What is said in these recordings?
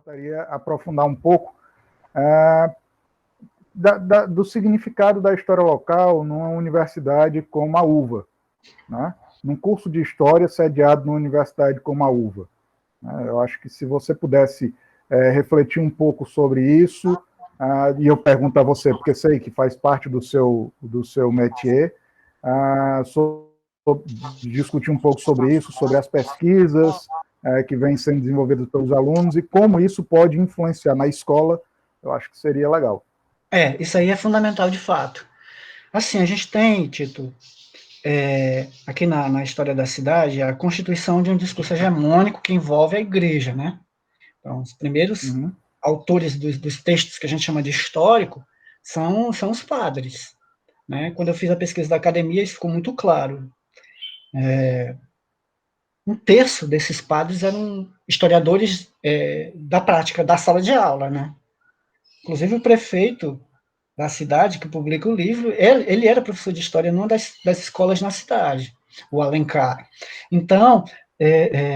gostaria de aprofundar um pouco do significado da história local numa universidade como a UVA, né? Num curso de história sediado numa universidade como a UVA. Eu acho que se você pudesse refletir um pouco sobre isso, e eu pergunto a você, porque sei que faz parte do seu métier, discutir um pouco sobre isso, sobre as pesquisas que vêm sendo desenvolvidas pelos alunos e como isso pode influenciar na escola, eu acho que seria legal. Isso aí é fundamental de fato. Assim, a gente tem, Tito, aqui na história da cidade, a constituição de um discurso hegemônico que envolve a igreja, né? Então, os primeiros autores dos textos que a gente chama de histórico são os padres, né? Quando eu fiz a pesquisa da academia, isso ficou muito claro. Um terço desses padres eram historiadores da prática, da sala de aula, né? Inclusive o prefeito da cidade que publica o livro, ele era professor de história numa das escolas na cidade, o Alencar. Então,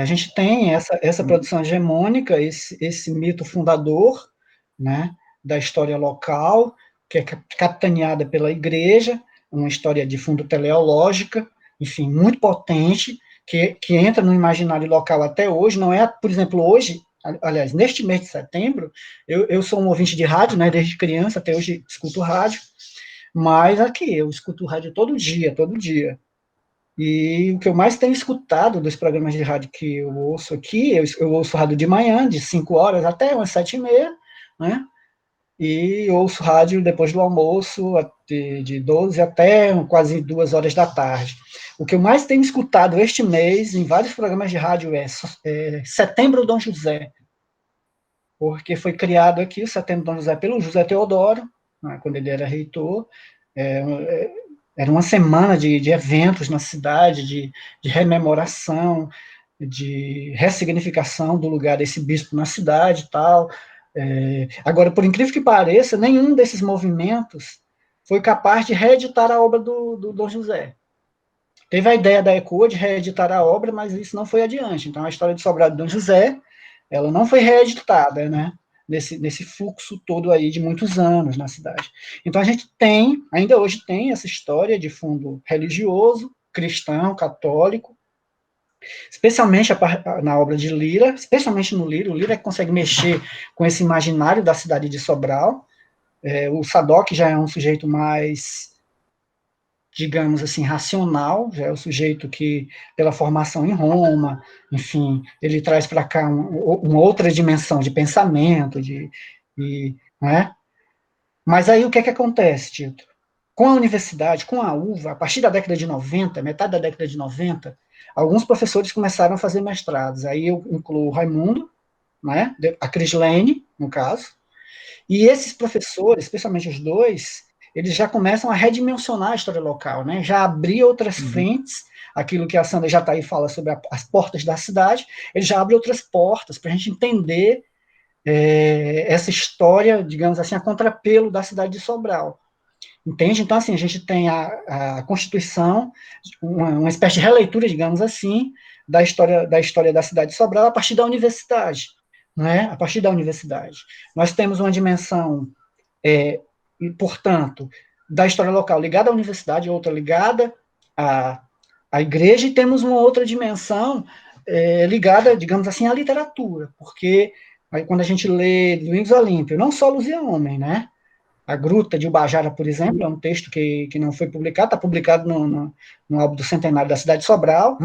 a gente tem essa produção hegemônica, esse mito fundador, né, da história local, que é capitaneada pela igreja, uma história de fundo teleológica, enfim, muito potente, que entra no imaginário local até hoje, não é, por exemplo, hoje, aliás, neste mês de setembro, eu sou um ouvinte de rádio, né, desde criança até hoje escuto rádio, mas aqui, eu escuto rádio todo dia, e o que eu mais tenho escutado dos programas de rádio que eu ouço aqui, eu ouço rádio de manhã, de 5 horas até umas 7h30, né, e ouço rádio depois do almoço, de 12 até quase 2 horas da tarde. O que eu mais tenho escutado este mês, em vários programas de rádio, é Setembro Dom José, porque foi criado aqui o Setembro Dom José pelo José Teodoro, né, quando ele era reitor. Era uma semana de eventos na cidade, de rememoração, de ressignificação do lugar desse bispo na cidade e tal. Agora, por incrível que pareça, nenhum desses movimentos foi capaz de reeditar a obra do Dom José. Teve a ideia da ECOA de reeditar a obra, mas isso não foi adiante. Então, a história de Sobrado de Dom José, ela não foi reeditada, né? Nesse fluxo todo aí de muitos anos na cidade. Então, a gente tem, ainda hoje tem essa história de fundo religioso, cristão, católico, especialmente na obra de Lira, especialmente no Lira. O Lira é que consegue mexer com esse imaginário da cidade de Sobral. O Sadoc já é um sujeito mais, digamos assim, racional, já é o sujeito que, pela formação em Roma, enfim, ele traz para cá uma outra dimensão de pensamento, né? Mas aí o que acontece, Tito? Com a universidade, com a UVA, a partir da década de 90, metade da década de 90, alguns professores começaram a fazer mestrados. Aí eu incluo o Raimundo, né, a Crislene, no caso, e esses professores, especialmente os dois, eles já começam a redimensionar a história local, né, já abrir outras frentes, aquilo que a Sandra Jataí fala sobre as portas da cidade, ele já abre outras portas para a gente entender essa história, digamos assim, a contrapelo da cidade de Sobral. Entende? Então, assim, a gente tem a Constituição, uma espécie de releitura, digamos assim, da história da cidade de Sobral a partir da universidade, né? A partir da universidade. Nós temos uma dimensão, portanto, da história local ligada à universidade, outra ligada à igreja, e temos uma outra dimensão ligada, digamos assim, à literatura, porque aí, quando a gente lê Domingos Olímpio, não só Luz e Homem, né? A Gruta de Ubajara, por exemplo, é um texto que não foi publicado, está publicado no álbum do centenário da cidade de Sobral,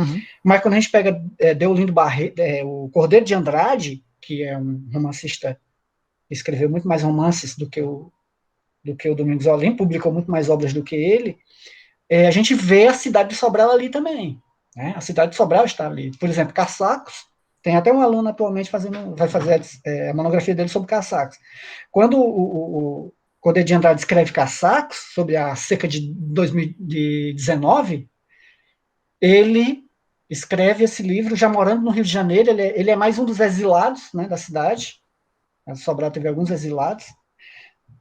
mas quando a gente pega Deolindo Barreto, o Cordeiro de Andrade, que é um romancista que escreveu muito mais romances do que o Domingos Olímpio, publicou muito mais obras do que ele, a gente vê a cidade de Sobral ali também. Né? A cidade de Sobral está ali. Por exemplo, Caçacos, tem até um aluno atualmente vai fazer a monografia dele sobre Caçacos. Quando o Cordeiro de Andrade escreve Caçacos, sobre a seca de 2019, ele escreve esse livro já morando no Rio de Janeiro, ele é mais um dos exilados, né, da cidade, a Sobral teve alguns exilados,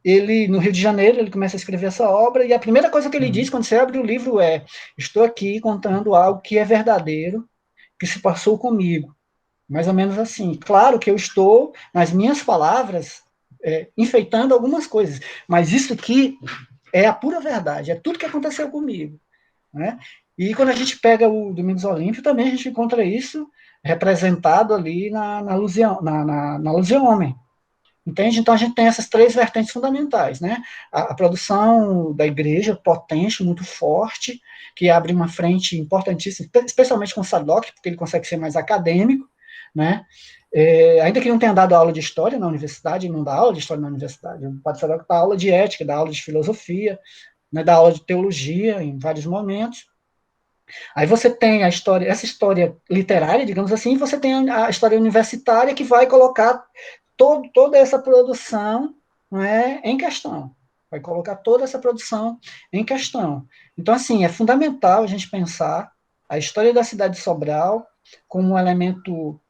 ele, no Rio de Janeiro, ele começa a escrever essa obra, e a primeira coisa que ele diz quando você abre o livro é: estou aqui contando algo que é verdadeiro, que se passou comigo, Mais ou menos assim. Claro que eu estou, nas minhas palavras, enfeitando algumas coisas, mas isso aqui é a pura verdade, é tudo que aconteceu comigo, né? E quando a gente pega o Domingos Olímpio, também a gente encontra isso representado ali na Luzia Homem, entende? Então a gente tem essas três vertentes fundamentais, né? A produção da igreja potente, muito forte, que abre uma frente importantíssima, especialmente com o Sadoc, porque ele consegue ser mais acadêmico, né? Ainda que não tenha dado aula de história na universidade, ele não dá aula de história na universidade, o Padre Sadoc dá aula de ética, dá aula de filosofia, né, dá aula de teologia em vários momentos. Aí você tem a história, essa história literária, digamos assim, e você tem a história universitária que vai colocar toda essa produção, não é, em questão. Vai colocar toda essa produção em questão. Então, assim, é fundamental a gente pensar a história da cidade de Sobral como um elemento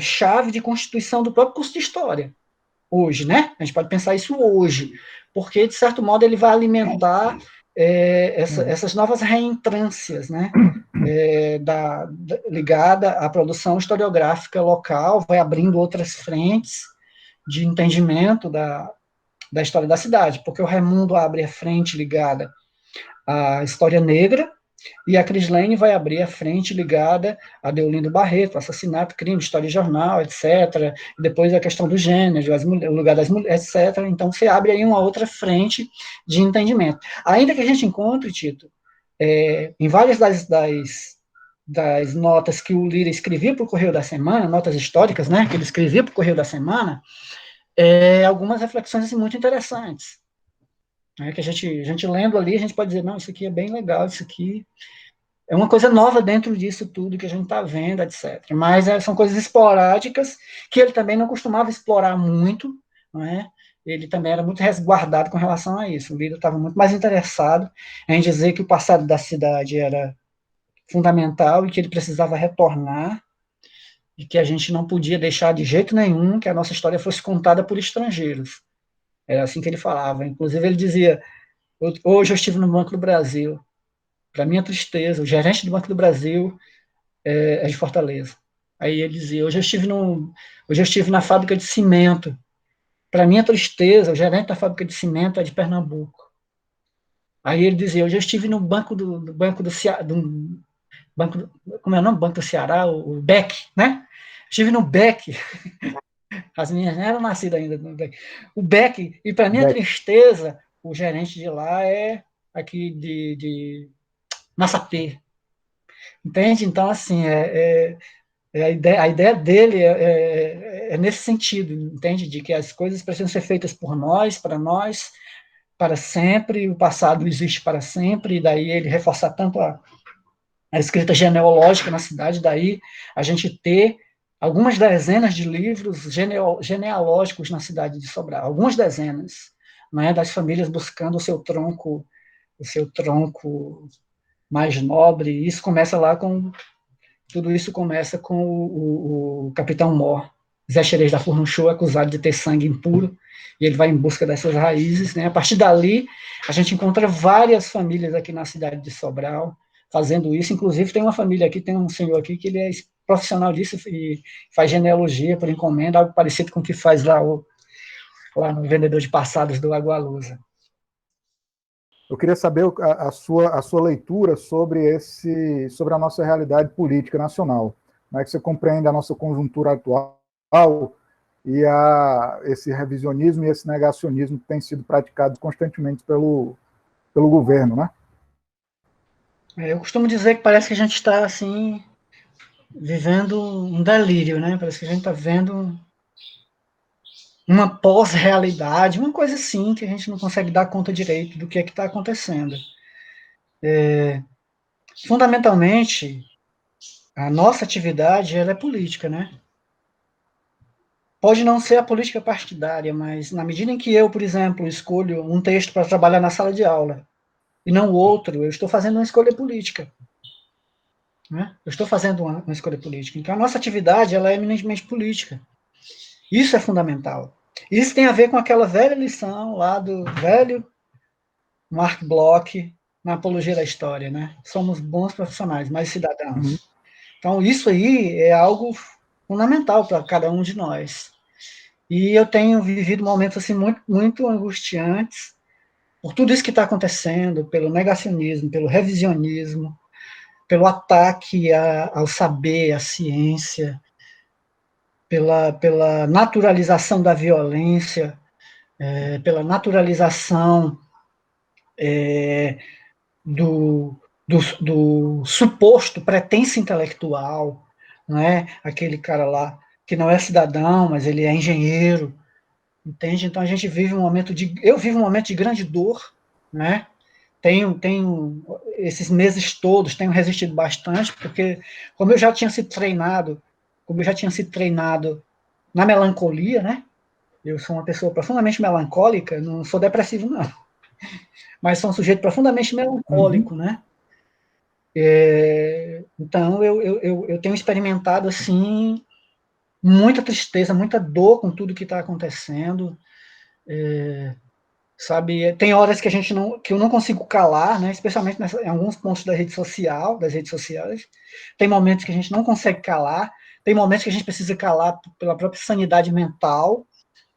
chave de constituição do próprio curso de História, hoje, né? A gente pode pensar isso hoje, porque, de certo modo, ele vai alimentar essas novas reentrâncias, né? Ligada à produção historiográfica local, vai abrindo outras frentes de entendimento da história da cidade, porque o Raimundo abre a frente ligada à história negra, e a Crislane vai abrir a frente ligada a Deolindo Barreto, assassinato, crime, história e jornal, etc. E depois a questão do gênero, o lugar das mulheres, etc. Então, você abre aí uma outra frente de entendimento. Ainda que a gente encontre, Tito, em várias das notas que o Lira escrevia para o Correio da Semana, notas históricas, né, que ele escrevia para o Correio da Semana, algumas reflexões assim, muito interessantes. Que a gente lendo ali, a gente pode dizer, não, isso aqui é bem legal, isso aqui é uma coisa nova dentro disso tudo que a gente está vendo, etc. Mas são coisas esporádicas que ele também não costumava explorar muito, não é? Ele também era muito resguardado com relação a isso. O Lira estava muito mais interessado em dizer que o passado da cidade era fundamental e que ele precisava retornar e que a gente não podia deixar de jeito nenhum que a nossa história fosse contada por estrangeiros. Era assim que ele falava. Inclusive, ele dizia, hoje eu estive no Banco do Brasil. Para minha tristeza, o gerente do Banco do Brasil é de Fortaleza. Aí ele dizia, hoje eu estive na fábrica de cimento. Para minha tristeza, o gerente da fábrica de cimento é de Pernambuco. Aí ele dizia, hoje eu estive no banco do Ceará, como é o nome? Banco do Ceará, o BEC, né? Estive no BEC. As minhas não eram nascidas ainda no BEC. O BEC, e para minha tristeza, o gerente de lá é aqui de Massapê. Entende? Então, assim, a ideia dele é nesse sentido, entende? De que as coisas precisam ser feitas por nós, para sempre, o passado existe para sempre, e daí ele reforçar tanto a escrita genealógica na cidade, daí a gente ter algumas dezenas de livros genealógicos na cidade de Sobral, algumas dezenas, né, das famílias buscando o seu tronco mais nobre, e isso começa lá tudo isso começa com o Capitão Mor, Zé Xerez da Furnuchou, acusado de ter sangue impuro, e ele vai em busca dessas raízes, né? A partir dali, a gente encontra várias famílias aqui na cidade de Sobral fazendo isso, inclusive tem uma família aqui, tem um senhor aqui que ele é profissional disso e faz genealogia por encomenda, algo parecido com o que faz lá no vendedor de passados do Agualusa. Eu queria saber a sua leitura sobre a nossa realidade política nacional. Como é que você compreende a nossa conjuntura atual e esse revisionismo e esse negacionismo que tem sido praticado constantemente pelo governo, né? Eu costumo dizer que parece que a gente está, assim, vivendo um delírio, né? Parece que a gente está vendo uma pós-realidade, uma coisa assim que a gente não consegue dar conta direito do que é que está acontecendo. Fundamentalmente, a nossa atividade ela é política, né? Pode não ser a política partidária, mas na medida em que eu, por exemplo, escolho um texto para trabalhar na sala de aula e não outro, eu estou fazendo uma escolha política. Né? Eu estou fazendo uma escolha política. Então, a nossa atividade ela é eminentemente política. Isso é fundamental. Isso tem a ver com aquela velha lição lá do velho Mark Bloch na Apologia da História, né? Somos bons profissionais, mas cidadãos. Então, isso aí é algo fundamental para cada um de nós. E eu tenho vivido momentos assim muito, muito angustiantes por tudo isso que está acontecendo, pelo negacionismo, pelo revisionismo, pelo ataque ao saber, à ciência, pela naturalização da violência, pela naturalização do suposto pretenso intelectual, não é? Aquele cara lá que não é cidadão, mas ele é engenheiro, entende? Então a gente vive um momento eu vivo um momento de grande dor, né? Tenho esses meses todos tenho resistido bastante, porque como eu já tinha sido treinado, na melancolia, né? Eu sou uma pessoa profundamente melancólica, não sou depressivo não, mas sou um sujeito profundamente melancólico, né? Então eu tenho experimentado assim muita tristeza, muita dor com tudo que está acontecendo, sabe? Tem horas que que eu não consigo calar, né? Especialmente em alguns pontos das redes sociais. Tem momentos que a gente não consegue calar, tem momentos que a gente precisa calar pela própria sanidade mental,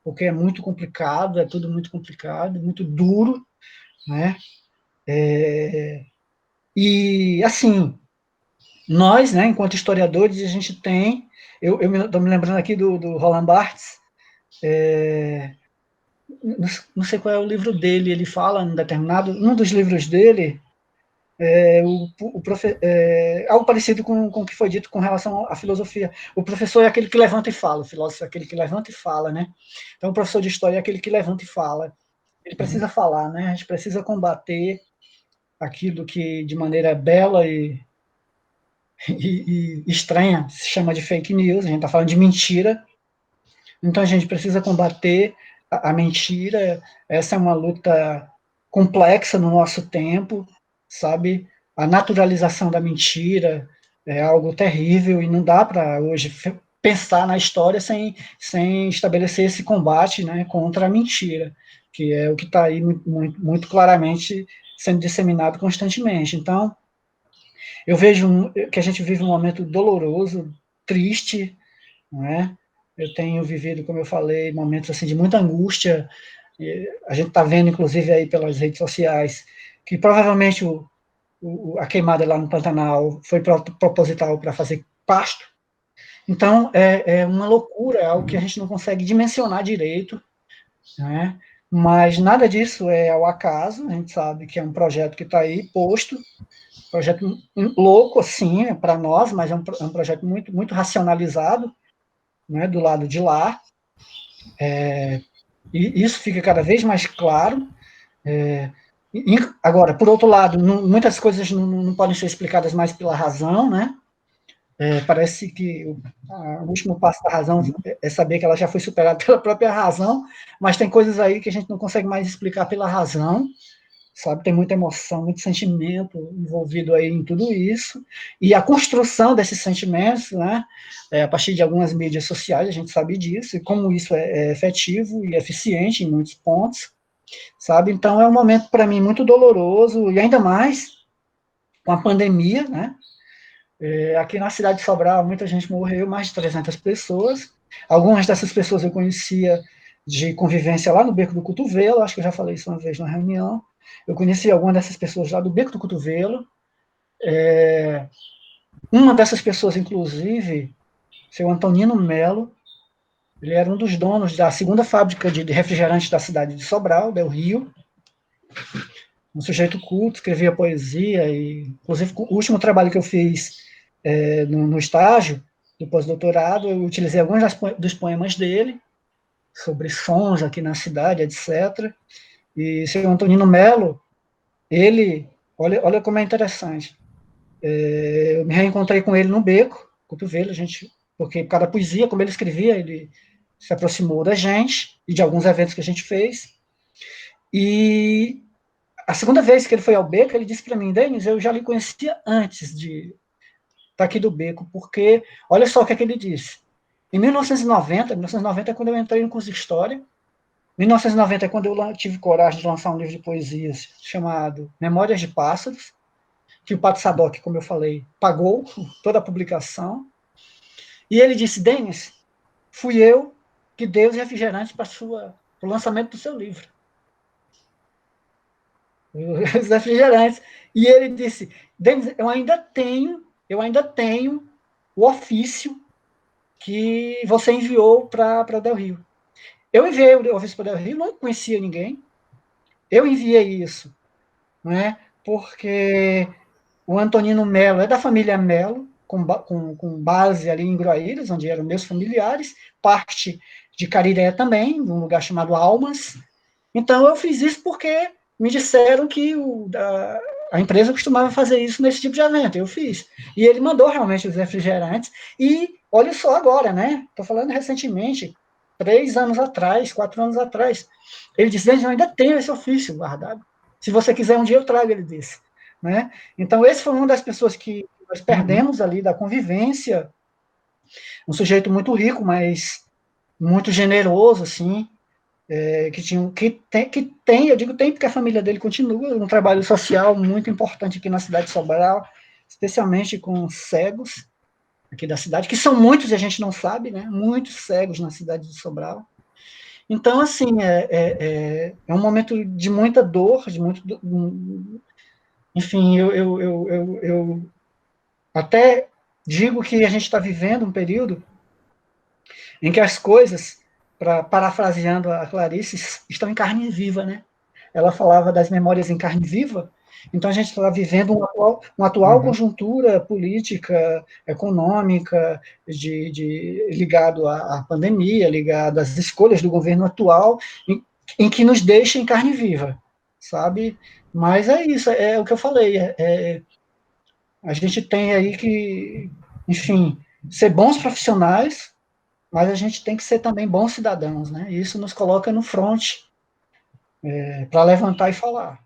porque é muito complicado, é tudo muito complicado, muito duro, né? E assim, nós, né, enquanto historiadores, a gente tem, eu estou me lembrando aqui do Roland Barthes, não sei qual é o livro dele, ele fala um dos livros dele, algo parecido com o que foi dito com relação à filosofia. O professor é aquele que levanta e fala, o filósofo é aquele que levanta e fala, né? Então, o professor de história é aquele que levanta e fala. Ele precisa falar, né? A gente precisa combater aquilo que, de maneira bela e estranha, se chama de fake news, a gente está falando de mentira. Então, a gente precisa combater a mentira. Essa é uma luta complexa no nosso tempo, sabe? A naturalização da mentira é algo terrível e não dá para hoje pensar na história sem estabelecer esse combate, né, contra a mentira, que é o que está aí muito claramente sendo disseminado constantemente. Então, eu vejo que a gente vive um momento doloroso, triste, não é? Eu tenho vivido, como eu falei, momentos assim de muita angústia. A gente está vendo, inclusive, aí pelas redes sociais, que provavelmente a queimada lá no Pantanal foi proposital para fazer pasto. Então, é uma loucura, é algo que a gente não consegue dimensionar direito, né? Mas nada disso é ao acaso, a gente sabe que é um projeto que está aí posto, projeto louco, assim, para nós, mas é um projeto muito, muito racionalizado, né, do lado de lá, e isso fica cada vez mais claro. Agora, por outro lado, muitas coisas não podem ser explicadas mais pela razão, né? Parece que o último passo da razão é saber que ela já foi superada pela própria razão, mas tem coisas aí que a gente não consegue mais explicar pela razão, sabe? Tem muita emoção, muito sentimento envolvido aí em tudo isso, e a construção desses sentimentos, né, a partir de algumas mídias sociais, a gente sabe disso, e como isso é efetivo e eficiente em muitos pontos, sabe? Então é um momento para mim muito doloroso, e ainda mais com a pandemia, né? Aqui na cidade de Sobral, muita gente morreu, mais de 300 pessoas. Algumas dessas pessoas eu conhecia de convivência lá no Beco do Cotovelo, acho que eu já falei isso uma vez na reunião. Eu conheci algumas dessas pessoas lá do Beco do Cotovelo. Uma dessas pessoas, inclusive, seu Antonino Melo, ele era um dos donos da segunda fábrica de refrigerantes da cidade de Sobral, Del Rio. Um sujeito culto, escrevia poesia, e inclusive o último trabalho que eu fiz no estágio, do pós-doutorado, eu utilizei alguns dos poemas dele, sobre sons aqui na cidade, etc. E seu Antonino Melo, ele, olha como é interessante, eu me reencontrei com ele no Beco, Cotovelo, porque cada poesia, como ele escrevia, ele se aproximou da gente, e de alguns eventos que a gente fez, e a segunda vez que ele foi ao Beco, ele disse para mim: Denis, eu já lhe conhecia antes de estar aqui do Beco, porque, olha só o que é que ele disse. Em 1990 é quando eu entrei no curso de História, 1990 é quando eu tive coragem de lançar um livro de poesias chamado Memórias de Pássaros, que o Pato Sadoc, como eu falei, pagou toda a publicação. E ele disse, Denis, fui eu que dei os refrigerantes para o lançamento do seu livro. Os refrigerantes. E ele disse, Denis, eu ainda tenho o ofício que você enviou para Del Rio. Eu enviei o ofício para Del Rio, não conhecia ninguém. Eu enviei isso, não é? Porque o Antonino Melo é da família Melo, com base ali em Groaíras, onde eram meus familiares, parte de Cariré também, num lugar chamado Almas. Então, eu fiz isso porque me disseram que a empresa costumava fazer isso nesse tipo de evento. Eu fiz. E ele mandou realmente os refrigerantes. E olha só agora, né? Estou falando recentemente, 3 anos atrás, 4 anos atrás. Ele disse, eu ainda tenho esse ofício guardado. Se você quiser, um dia eu trago, ele disse. Né? Então, esse foi uma das pessoas que nós perdemos ali da convivência. Um sujeito muito rico, mas muito generoso, assim, que tem, eu digo tem porque a família dele continua um trabalho social muito importante aqui na cidade de Sobral, especialmente com cegos aqui da cidade, que são muitos e a gente não sabe, né? Muitos cegos na cidade de Sobral. Então, assim, é um momento de muita dor, de muito... Enfim, eu até digo que a gente está vivendo um período em que as coisas, parafraseando a Clarice, estão em carne viva, né? Ela falava das memórias em carne viva, então a gente está vivendo uma atual conjuntura política, econômica, ligado à pandemia, ligado às escolhas do governo atual, em que nos deixa em carne viva, sabe? Mas é isso, é o que eu falei, a gente tem aí que, enfim, ser bons profissionais, mas a gente tem que ser também bons cidadãos, né? E isso nos coloca no front para levantar e falar.